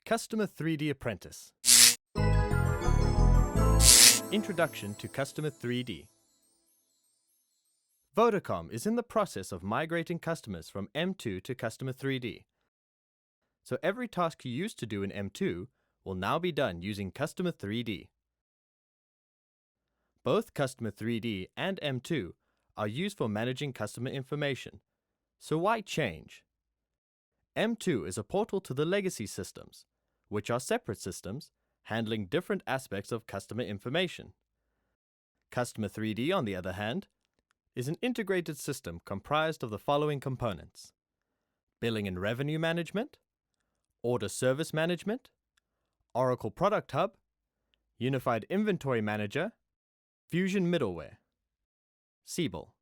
Customer 3D Apprentice. Introduction to Customer 3D. Vodacom is in the process of migrating customers from M2 to Customer 3D. So every task you used to do in M2 will now be done using Customer 3D. Both Customer 3D and M2 are used for managing customer information. So why change? M2 is a portal to the legacy systems, which are separate systems handling different aspects of customer information. Customer 3D, on the other hand, is an integrated system comprised of the following components: billing and revenue management, order service management, Oracle Product Hub, Unified Inventory Manager, Fusion Middleware, Siebel.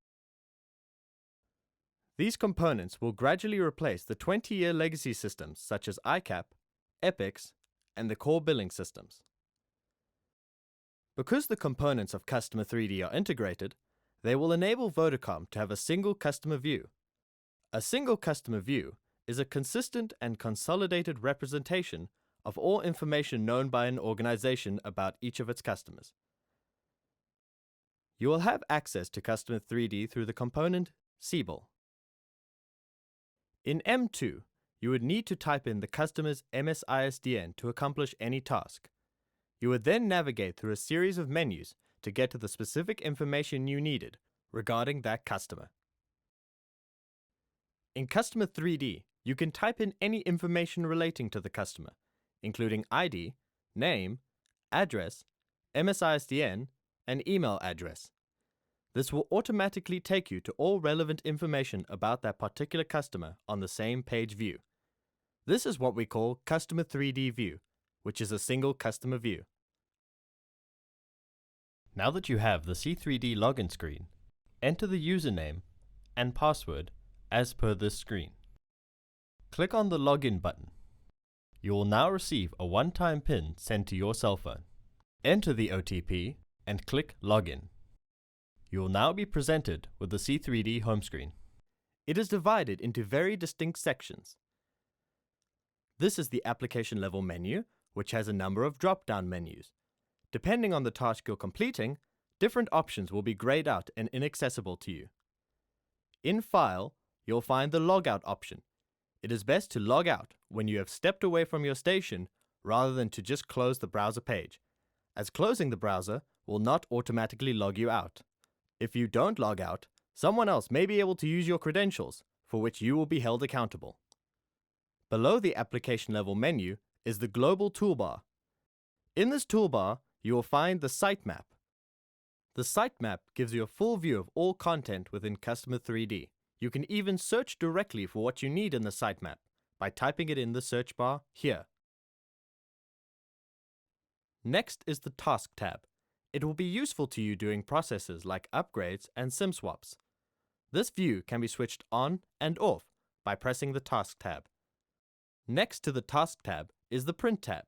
These components will gradually replace the 20-year legacy systems such as ICAP, Epics, and the core billing systems. Because the components of Customer 3D are integrated, they will enable Vodacom to have a single customer view. A single customer view is a consistent and consolidated representation of all information known by an organization about each of its customers. You will have access to Customer 3D through the component Siebel. In M2, you would need to type in the customer's MSISDN to accomplish any task. You would then navigate through a series of menus to get to the specific information you needed regarding that customer. In Customer 3D, you can type in any information relating to the customer, including ID, name, address, MSISDN, and email address. This will automatically take you to all relevant information about that particular customer on the same page view. This is what we call Customer 3D View, which is a single customer view. Now that you have the C3D login screen, enter the username and password as per this screen. Click on the Login button. You will now receive a one-time PIN sent to your cell phone. Enter the OTP and click Login. You will now be presented with the C3D home screen. It is divided into very distinct sections. This is the application level menu, which has a number of drop-down menus. Depending on the task you're completing, different options will be grayed out and inaccessible to you. In File, you'll find the Logout option. It is best to log out when you have stepped away from your station rather than to just close the browser page, as closing the browser will not automatically log you out. If you don't log out, someone else may be able to use your credentials, for which you will be held accountable. Below the application level menu is the Global Toolbar. In this toolbar, you will find the Sitemap. The Sitemap gives you a full view of all content within Customer 3D. You can even search directly for what you need in the sitemap by typing it in the search bar here. Next is the Task tab. It will be useful to you doing processes like upgrades and SIM swaps. This view can be switched on and off by pressing the Task tab. Next to the Task tab is the Print tab.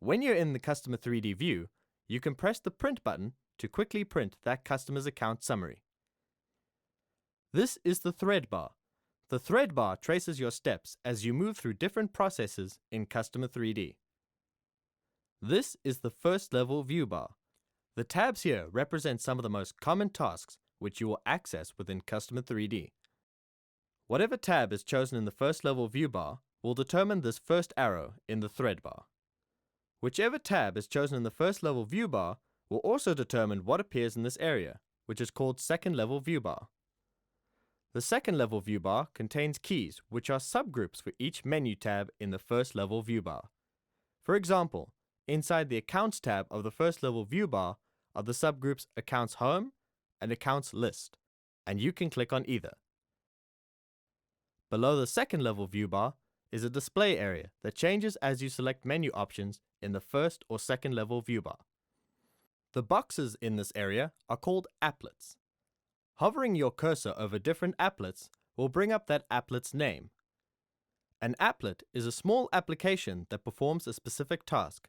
When you're in the Customer 3D view, you can press the Print button to quickly print that customer's account summary. This is the Thread bar. The Thread bar traces your steps as you move through different processes in Customer 3D. This is the First Level View bar. The tabs here represent some of the most common tasks which you will access within Customer 3D. Whatever tab is chosen in the First Level View bar will determine this first arrow in the Thread bar. Whichever tab is chosen in the First Level View bar will also determine what appears in this area, which is called Second Level View bar. The Second Level View bar contains keys which are subgroups for each menu tab in the First Level View bar. For example, inside the Accounts tab of the First Level View bar are the subgroups Accounts Home and Accounts List, and you can click on either. Below the Second Level View bar is a display area that changes as you select menu options in the First or Second Level View bar. The boxes in this area are called applets. Hovering your cursor over different applets will bring up that applet's name. An applet is a small application that performs a specific task.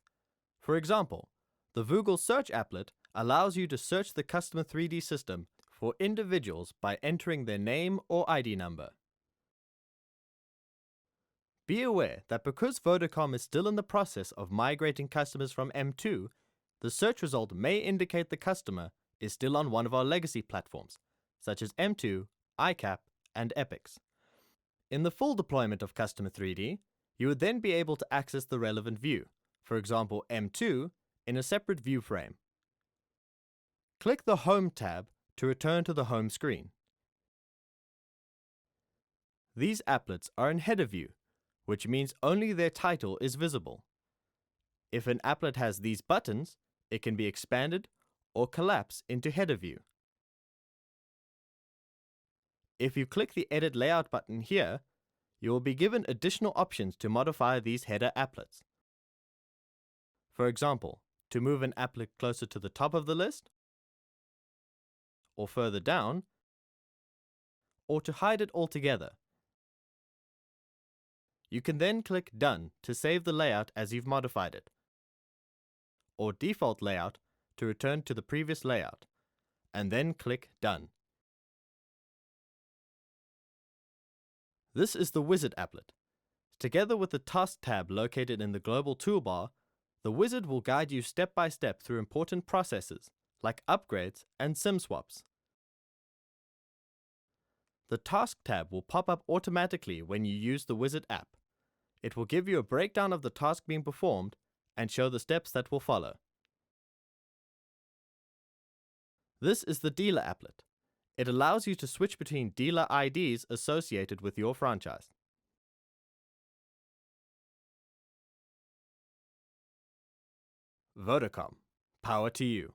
For example, the Google Search applet allows you to search the Customer 3D system for individuals by entering their name or ID number. Be aware that because Vodacom is still in the process of migrating customers from M2, the search result may indicate the customer is still on one of our legacy platforms, such as M2, iCap, and Epix. In the full deployment of Customer 3D, you would then be able to access the relevant view, for example M2, in a separate view frame. Click the Home tab to return to the home screen. These applets are in header view, which means only their title is visible. If an applet has these buttons, it can be expanded or collapsed into header view. If you click the Edit Layout button here, you will be given additional options to modify these header applets. For example, to move an applet closer to the top of the list, or further down, or to hide it altogether. You can then click Done to save the layout as you've modified it, or Default Layout to return to the previous layout, and then click Done. This is the Wizard applet. Together with the Task tab located in the Global toolbar, the Wizard will guide you step by step through important processes, like upgrades and SIM swaps. The Task tab will pop up automatically when you use the Wizard app. It will give you a breakdown of the task being performed and show the steps that will follow. This is the Dealer applet. It allows you to switch between dealer IDs associated with your franchise. Vodacom. Power to you.